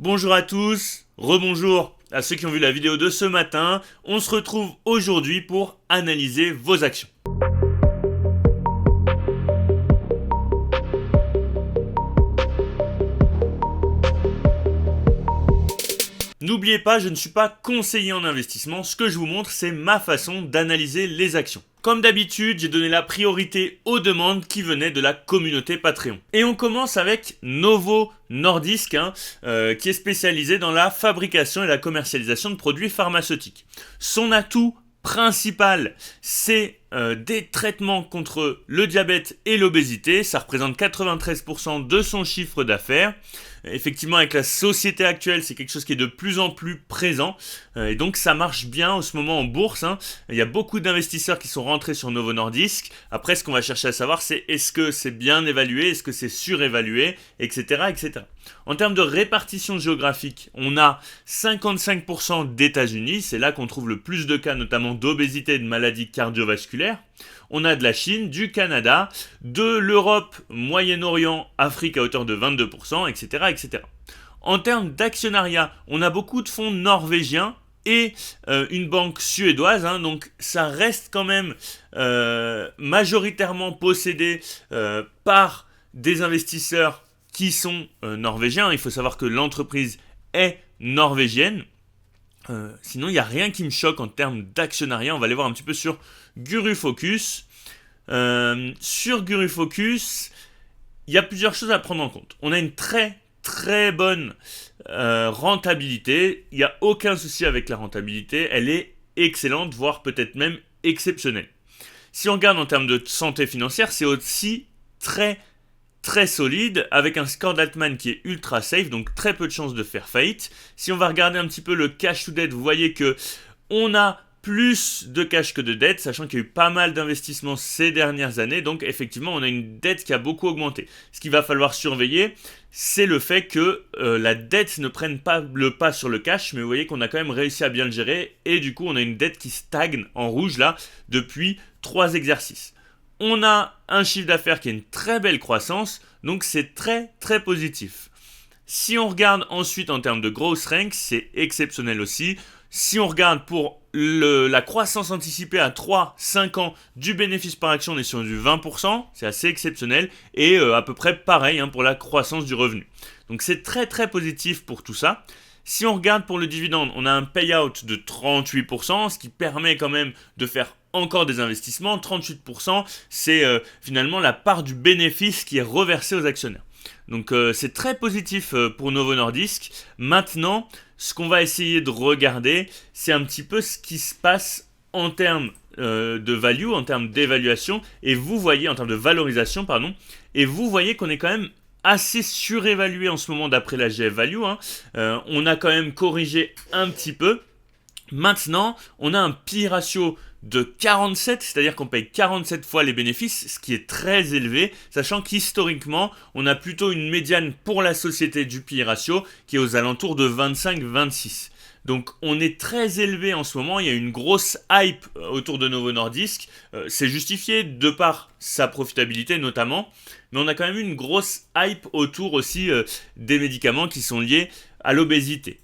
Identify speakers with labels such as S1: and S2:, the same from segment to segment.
S1: Bonjour à tous, rebonjour à ceux qui ont vu la vidéo de ce matin. On se retrouve aujourd'hui pour analyser vos actions. N'oubliez pas, je ne suis pas conseiller en investissement, ce que je vous montre c'est ma façon d'analyser les actions. Comme d'habitude, j'ai donné la priorité aux demandes qui venaient de la communauté Patreon. Et on commence avec Novo Nordisk, qui est spécialisé dans la fabrication et la commercialisation de produits pharmaceutiques. Son atout principal, c'est des traitements contre le diabète et l'obésité. Ça représente 93% de son chiffre d'affaires. Effectivement, avec la société actuelle, c'est quelque chose qui est de plus en plus présent. Et donc, ça marche bien en ce moment en bourse. Il y a beaucoup d'investisseurs qui sont rentrés sur Novo Nordisk. Après, ce qu'on va chercher à savoir, c'est est-ce que c'est bien évalué, est-ce que c'est surévalué, etc., etc. En termes de répartition géographique, on a 55% d'États-Unis. C'est là qu'on trouve le plus de cas, notamment d'obésité et de maladies cardiovasculaires. On a de la Chine, du Canada, de l'Europe, Moyen-Orient, Afrique à hauteur de 22%, etc., etc. En termes d'actionnariat, on a beaucoup de fonds norvégiens et une banque suédoise, donc ça reste quand même majoritairement possédé par des investisseurs qui sont norvégiens. Il faut savoir que l'entreprise est norvégienne. Sinon, il n'y a rien qui me choque en termes d'actionnariat. On va aller voir un petit peu sur GuruFocus. Sur GuruFocus, il y a plusieurs choses à prendre en compte. On a une très très bonne rentabilité. Il n'y a aucun souci avec la rentabilité. Elle est excellente, voire peut-être même exceptionnelle. Si on regarde en termes de santé financière, c'est aussi très très solide, avec un score d'Altman qui est ultra safe, donc très peu de chances de faire faillite. Si on va regarder un petit peu le cash to debt, vous voyez que on a plus de cash que de dette, sachant qu'il y a eu pas mal d'investissements ces dernières années, donc effectivement on a une dette qui a beaucoup augmenté. Ce qu'il va falloir surveiller, c'est le fait que la dette ne prenne pas le pas sur le cash, mais vous voyez qu'on a quand même réussi à bien le gérer, et du coup on a une dette qui stagne en rouge là, depuis 3 exercices. On a un chiffre d'affaires qui a une très belle croissance, donc c'est très très positif. Si on regarde ensuite en termes de growth rank, c'est exceptionnel aussi. Si on regarde pour la croissance anticipée à 3-5 ans du bénéfice par action, on est sur du 20%, c'est assez exceptionnel, et à peu près pareil pour la croissance du revenu. Donc c'est très très positif pour tout ça. Si on regarde pour le dividende, on a un payout de 38%, ce qui permet quand même de faire encore des investissements. 38%, c'est finalement la part du bénéfice qui est reversée aux actionnaires. Donc c'est très positif pour Novo Nordisk. Maintenant, ce qu'on va essayer de regarder, c'est un petit peu ce qui se passe en termes de value, en termes d'évaluation, et vous voyez, en termes de valorisation, pardon, et vous voyez qu'on est quand même assez surévalué en ce moment d'après la GF Value. On a quand même corrigé un petit peu. Maintenant, on a un PI ratio de 47, c'est-à-dire qu'on paye 47 fois les bénéfices, ce qui est très élevé, sachant qu'historiquement, on a plutôt une médiane pour la société du PI ratio qui est aux alentours de 25-26. Donc on est très élevé en ce moment, il y a une grosse hype autour de Novo Nordisk, c'est justifié de par sa profitabilité notamment, mais on a quand même une grosse hype autour aussi des médicaments qui sont liés à l'obésité.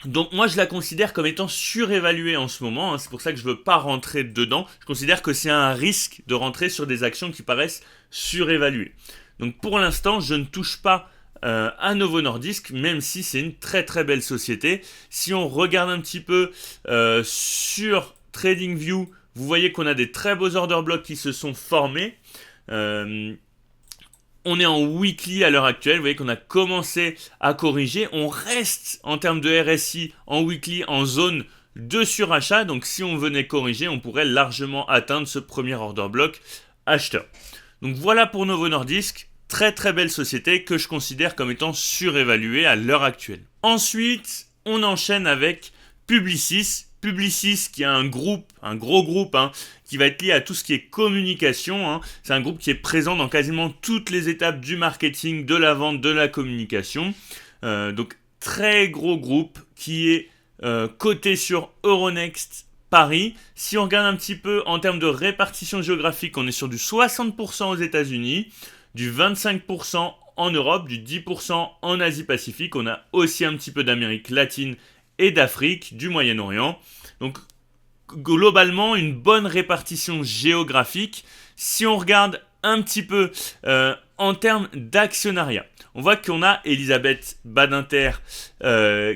S1: Donc moi je la considère comme étant surévaluée en ce moment, c'est pour ça que je ne veux pas rentrer dedans. Je considère que c'est un risque de rentrer sur des actions qui paraissent surévaluées. Donc pour l'instant je ne touche pas à Novo Nordisk, même si c'est une très très belle société. Si on regarde un petit peu sur TradingView, vous voyez qu'on a des très beaux order blocks qui se sont formés. On est en weekly à l'heure actuelle, vous voyez qu'on a commencé à corriger. On reste en termes de RSI en weekly en zone de surachat. Donc si on venait corriger, on pourrait largement atteindre ce premier order block acheteur. Donc voilà pour Novo Nordisk. Très très belle société que je considère comme étant surévaluée à l'heure actuelle. Ensuite, on enchaîne avec Publicis. Publicis qui est un gros groupe qui va être lié à tout ce qui est communication. C'est un groupe qui est présent dans quasiment toutes les étapes du marketing, de la vente, de la communication. Donc très gros groupe qui est coté sur Euronext Paris. Si on regarde un petit peu en termes de répartition géographique, on est sur du 60% aux États-Unis, du 25% en Europe, du 10% en Asie-Pacifique. On a aussi un petit peu d'Amérique latine et d'Afrique, du Moyen-Orient. Donc globalement, une bonne répartition géographique. Si on regarde un petit peu en termes d'actionnariat, on voit qu'on a Elisabeth Badinter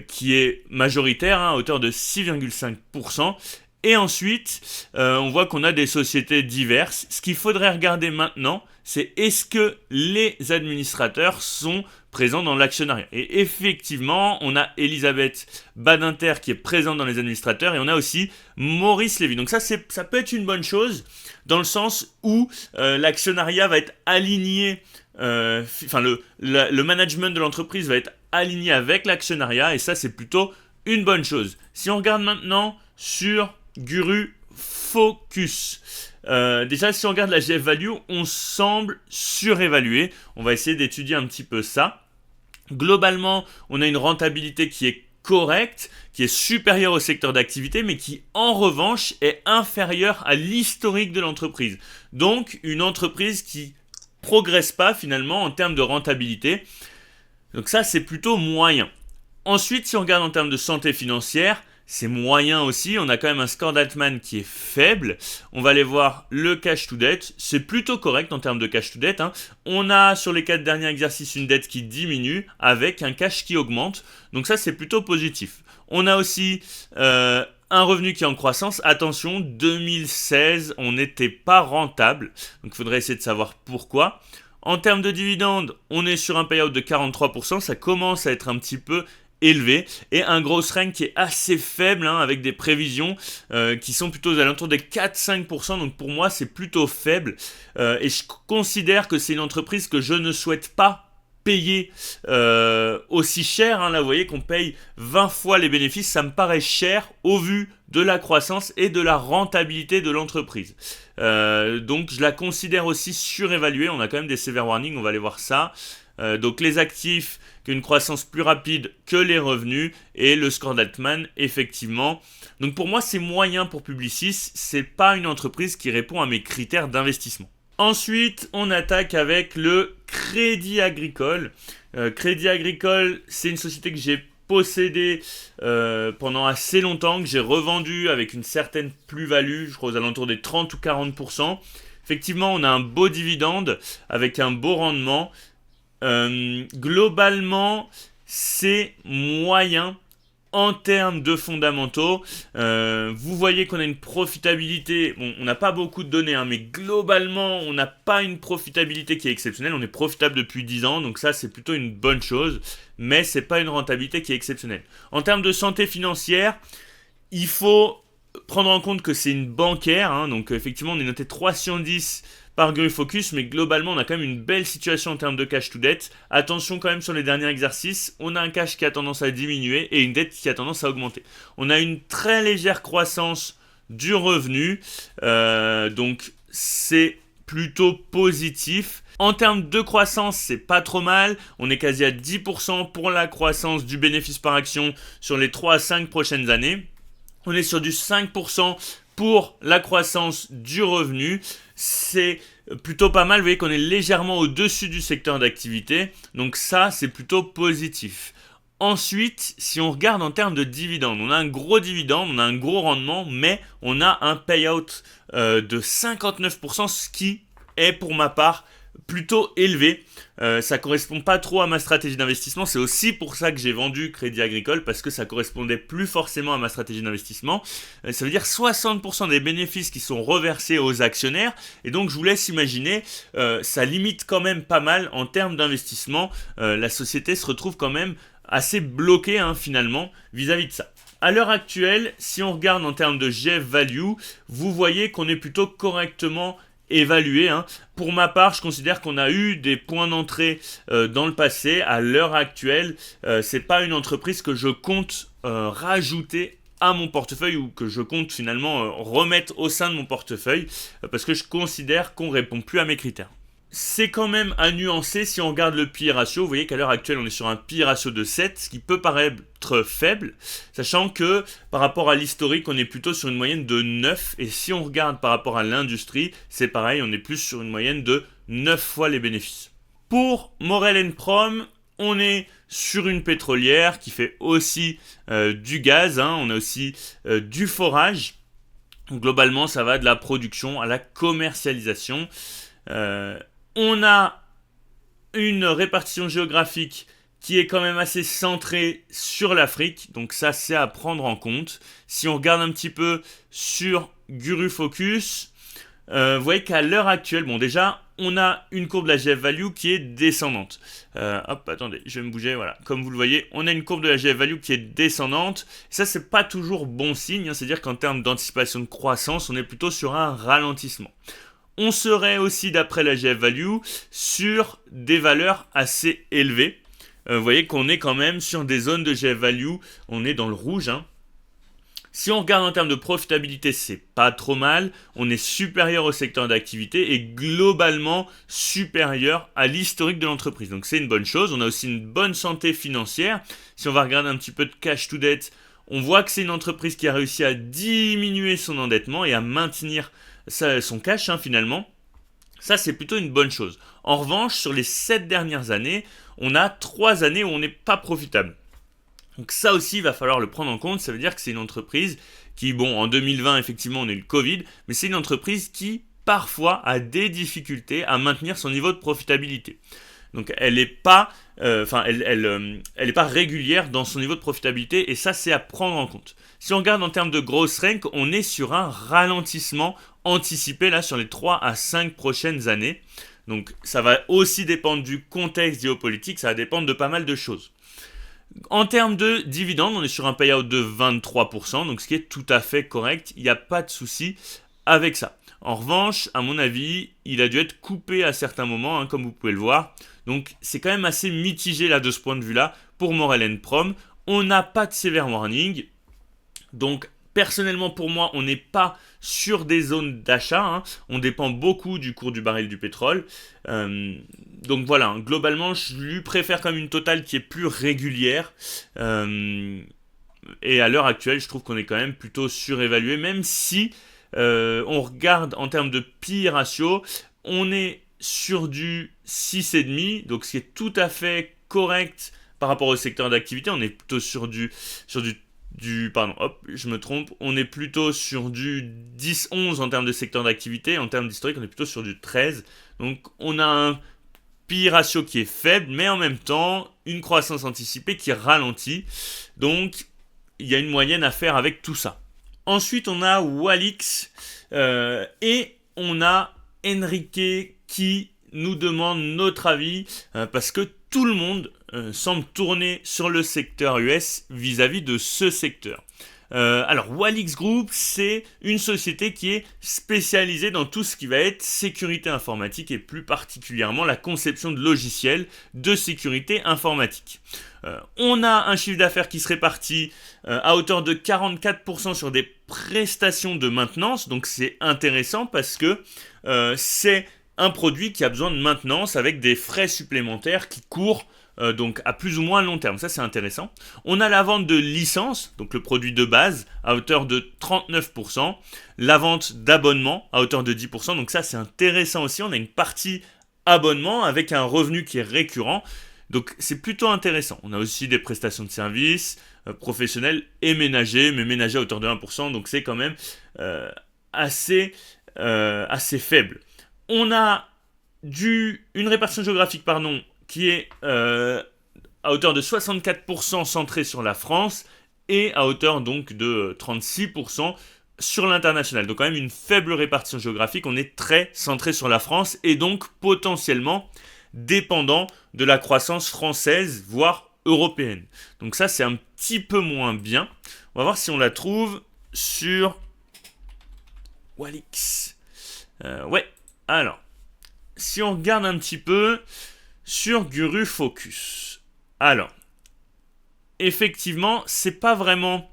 S1: qui est majoritaire à hauteur de 6,5%. Et ensuite, on voit qu'on a des sociétés diverses. Ce qu'il faudrait regarder maintenant, c'est est-ce que les administrateurs sont présents dans l'actionnariat. Et effectivement, on a Elisabeth Badinter qui est présente dans les administrateurs et on a aussi Maurice Lévy. Donc ça peut être une bonne chose dans le sens où l'actionnariat va être aligné, le management de l'entreprise va être aligné avec l'actionnariat et ça c'est plutôt une bonne chose. Si on regarde maintenant sur Guru Focus. Déjà, si on regarde la GF Value, on semble surévalué. On va essayer d'étudier un petit peu ça. Globalement, on a une rentabilité qui est correcte, qui est supérieure au secteur d'activité, mais qui, en revanche, est inférieure à l'historique de l'entreprise. Donc, une entreprise qui progresse pas, finalement, en termes de rentabilité. Donc ça, c'est plutôt moyen. Ensuite, si on regarde en termes de santé financière, c'est moyen aussi, on a quand même un score d'Altman qui est faible. On va aller voir le cash to debt, c'est plutôt correct en termes de cash to debt. On a sur les 4 derniers exercices une dette qui diminue avec un cash qui augmente, donc ça c'est plutôt positif. On a aussi un revenu qui est en croissance. Attention, 2016, on n'était pas rentable, donc il faudrait essayer de savoir pourquoi. En termes de dividendes, on est sur un payout de 43%, ça commence à être un petit peu élevé et un gross rank qui est assez faible avec des prévisions qui sont plutôt aux alentours des 4-5%, donc pour moi c'est plutôt faible et je considère que c'est une entreprise que je ne souhaite pas payer aussi cher. Là vous voyez qu'on paye 20 fois les bénéfices, ça me paraît cher au vu de la croissance et de la rentabilité de l'entreprise. Donc je la considère aussi surévaluée, on a quand même des severe warnings, on va aller voir ça. Donc les actifs, qu'une croissance plus rapide que les revenus et le score d'Altman effectivement. Donc pour moi c'est moyen pour Publicis, c'est pas une entreprise qui répond à mes critères d'investissement. Ensuite on attaque avec le Crédit Agricole. Crédit Agricole c'est une société que j'ai possédée pendant assez longtemps, que j'ai revendue avec une certaine plus-value, je crois aux alentours des 30 ou 40%. Effectivement on a un beau dividende avec un beau rendement. Globalement, c'est moyen en termes de fondamentaux. Vous voyez qu'on a une profitabilité. Bon, on n'a pas beaucoup de données, mais globalement, on n'a pas une profitabilité qui est exceptionnelle. On est profitable depuis 10 ans, donc ça, c'est plutôt une bonne chose. Mais c'est pas une rentabilité qui est exceptionnelle. En termes de santé financière, il faut prendre en compte que c'est une bancaire. Donc effectivement, on est noté 310 par Guru Focus, mais globalement on a quand même une belle situation en termes de cash to debt. Attention quand même sur les derniers exercices, on a un cash qui a tendance à diminuer et une dette qui a tendance à augmenter. On a une très légère croissance du revenu, donc c'est plutôt positif. En termes de croissance, c'est pas trop mal. On est quasi à 10% pour la croissance du bénéfice par action sur les 3 à 5 prochaines années. On est sur du 5% pour la croissance du revenu. C'est plutôt pas mal. Vous voyez qu'on est légèrement au-dessus du secteur d'activité. Donc ça, c'est plutôt positif. Ensuite, si on regarde en termes de dividendes, on a un gros dividende, on a un gros rendement, mais on a un payout de 59%, ce qui est pour ma part plutôt élevé. Ça correspond pas trop à ma stratégie d'investissement. C'est aussi pour ça que j'ai vendu Crédit Agricole, parce que ça correspondait plus forcément à ma stratégie d'investissement. Ça veut dire 60% des bénéfices qui sont reversés aux actionnaires, et donc je vous laisse imaginer, ça limite quand même pas mal en termes d'investissement. La société se retrouve quand même assez bloquée finalement vis-à-vis de ça. À l'heure actuelle, si on regarde en termes de GF Value, vous voyez qu'on est plutôt correctement évalué. Pour ma part, je considère qu'on a eu des points d'entrée dans le passé. À l'heure actuelle, c'est pas une entreprise que je compte rajouter à mon portefeuille ou que je compte finalement remettre au sein de mon portefeuille parce que je considère qu'on répond plus à mes critères. C'est quand même à nuancer si on regarde le PE ratio. Vous voyez qu'à l'heure actuelle, on est sur un PE ratio de 7, ce qui peut paraître faible, sachant que par rapport à l'historique, on est plutôt sur une moyenne de 9. Et si on regarde par rapport à l'industrie, c'est pareil, on est plus sur une moyenne de 9 fois les bénéfices. Pour Maurel & Prom, on est sur une pétrolière qui fait aussi du gaz, hein, on a aussi du forage. Globalement, ça va de la production à la commercialisation. On a une répartition géographique qui est quand même assez centrée sur l'Afrique, donc ça c'est à prendre en compte. Si on regarde un petit peu sur Guru Focus, vous voyez qu'à l'heure actuelle, bon déjà, on a une courbe de la GF Value qui est descendante. Attendez, je vais me bouger, voilà. Comme vous le voyez, on a une courbe de la GF Value qui est descendante. Ça, c'est pas toujours bon signe, hein, c'est-à-dire qu'en termes d'anticipation de croissance, on est plutôt sur un ralentissement. On serait aussi, d'après la GF Value, sur des valeurs assez élevées. Vous voyez qu'on est quand même sur des zones de GF Value, on est dans le rouge, hein. Si on regarde en termes de profitabilité, c'est pas trop mal. On est supérieur au secteur d'activité et globalement supérieur à l'historique de l'entreprise. Donc c'est une bonne chose. On a aussi une bonne santé financière. Si on va regarder un petit peu de cash to debt, on voit que c'est une entreprise qui a réussi à diminuer son endettement et à maintenir son cash, hein, finalement. Ça, c'est plutôt une bonne chose. En revanche, sur les 7 dernières années, on a 3 années où on n'est pas profitable. Donc ça aussi, il va falloir le prendre en compte. Ça veut dire que c'est une entreprise qui, bon, en 2020, effectivement, on a eu le Covid, mais c'est une entreprise qui, parfois, a des difficultés à maintenir son niveau de profitabilité. Donc elle n'est pas, elle est pas régulière dans son niveau de profitabilité, et ça, c'est à prendre en compte. Si on regarde en termes de gross rank, on est sur un ralentissement anticipé là sur les 3 à 5 prochaines années. Donc ça va aussi dépendre du contexte géopolitique, ça va dépendre de pas mal de choses. En termes de dividendes, on est sur un payout de 23%, donc ce qui est tout à fait correct, il n'y a pas de souci avec ça. En revanche, à mon avis, il a dû être coupé à certains moments, hein, comme vous pouvez le voir. Donc c'est quand même assez mitigé là de ce point de vue-là pour Maurel & Prom. On n'a pas de severe warning, donc personnellement pour moi, on n'est pas sur des zones d'achat, hein. On dépend beaucoup du cours du baril du pétrole. Donc voilà, hein, globalement, je lui préfère comme une totale qui est plus régulière. Et à l'heure actuelle, je trouve qu'on est quand même plutôt surévalué, même si on regarde en termes de PI ratio, on est sur du 6,5, donc ce qui est tout à fait correct par rapport au secteur d'activité. On est plutôt sur on est plutôt sur du 10-11 en termes de secteur d'activité. En termes d'historique, on est plutôt sur du 13. Donc on a un PI ratio qui est faible, mais en même temps, une croissance anticipée qui ralentit. Donc il y a une moyenne à faire avec tout ça. Ensuite, on a Walix et on a Enrique qui nous demande notre avis parce que tout le monde semble tourner sur le secteur US vis-à-vis de ce secteur. Alors, Walix Group, c'est une société qui est spécialisée dans tout ce qui va être sécurité informatique et plus particulièrement la conception de logiciels de sécurité informatique. On a un chiffre d'affaires qui se répartit à hauteur de 44% sur des prestations de maintenance, donc c'est intéressant parce que c'est un produit qui a besoin de maintenance avec des frais supplémentaires qui courent donc à plus ou moins long terme, ça c'est intéressant. On a la vente de licences, donc le produit de base, à hauteur de 39%, la vente d'abonnements à hauteur de 10%, donc ça c'est intéressant aussi, on a une partie abonnement avec un revenu qui est récurrent, donc c'est plutôt intéressant. On a aussi des prestations de services professionnelles et ménagers, mais ménagers à hauteur de 1%, donc c'est quand même assez faible. On a une répartition géographique, qui est à hauteur de 64% centrée sur la France et à hauteur donc de 36% sur l'international. Donc quand même une faible répartition géographique, on est très centré sur la France et donc potentiellement dépendant de la croissance française, voire européenne. Donc ça c'est un petit peu moins bien. On va voir si on la trouve sur Walix. Alors, si on regarde un petit peu sur Guru Focus. Alors, effectivement, c'est pas vraiment...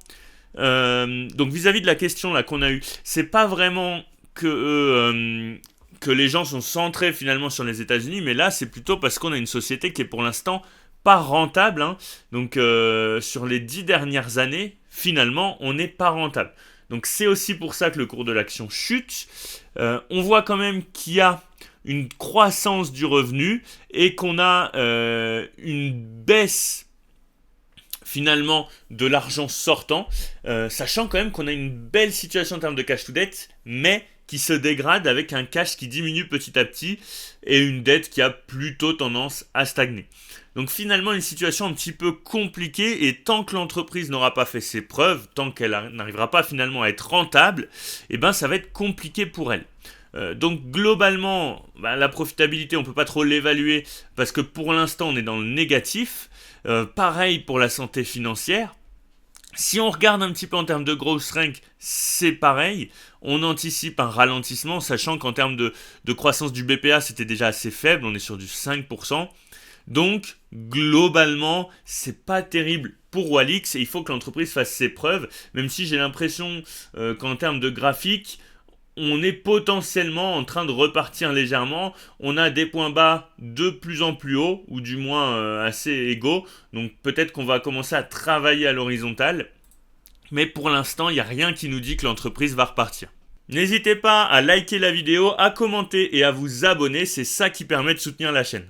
S1: donc vis-à-vis de la question là qu'on a eue, c'est pas vraiment que les gens sont centrés finalement sur les États-Unis, mais là c'est plutôt parce qu'on a une société qui est pour l'instant pas rentable, hein. Donc sur les 10 dernières années, finalement, on n'est pas rentable. Donc c'est aussi pour ça que le cours de l'action chute. On voit quand même qu'il y a une croissance du revenu et qu'on a une baisse finalement de l'argent sortant, sachant quand même qu'on a une belle situation en termes de cash to dette, mais qui se dégrade avec un cash qui diminue petit à petit et une dette qui a plutôt tendance à stagner. Donc finalement une situation un petit peu compliquée, et tant que l'entreprise n'aura pas fait ses preuves, tant qu'elle n'arrivera pas finalement à être rentable, eh ben ça va être compliqué pour elle. Donc globalement, la profitabilité, on ne peut pas trop l'évaluer parce que pour l'instant on est dans le négatif. Pareil pour la santé financière. Si on regarde un petit peu en termes de growth rank, c'est pareil. On anticipe un ralentissement, sachant qu'en termes de croissance du BPA, c'était déjà assez faible. On est sur du 5%. Donc, globalement, c'est pas terrible pour Walix et il faut que l'entreprise fasse ses preuves, même si j'ai l'impression qu'en termes de graphique, on est potentiellement en train de repartir légèrement. On a des points bas de plus en plus hauts, ou du moins assez égaux. Donc peut-être qu'on va commencer à travailler à l'horizontale. Mais pour l'instant, il n'y a rien qui nous dit que l'entreprise va repartir. N'hésitez pas à liker la vidéo, à commenter et à vous abonner. C'est ça qui permet de soutenir la chaîne.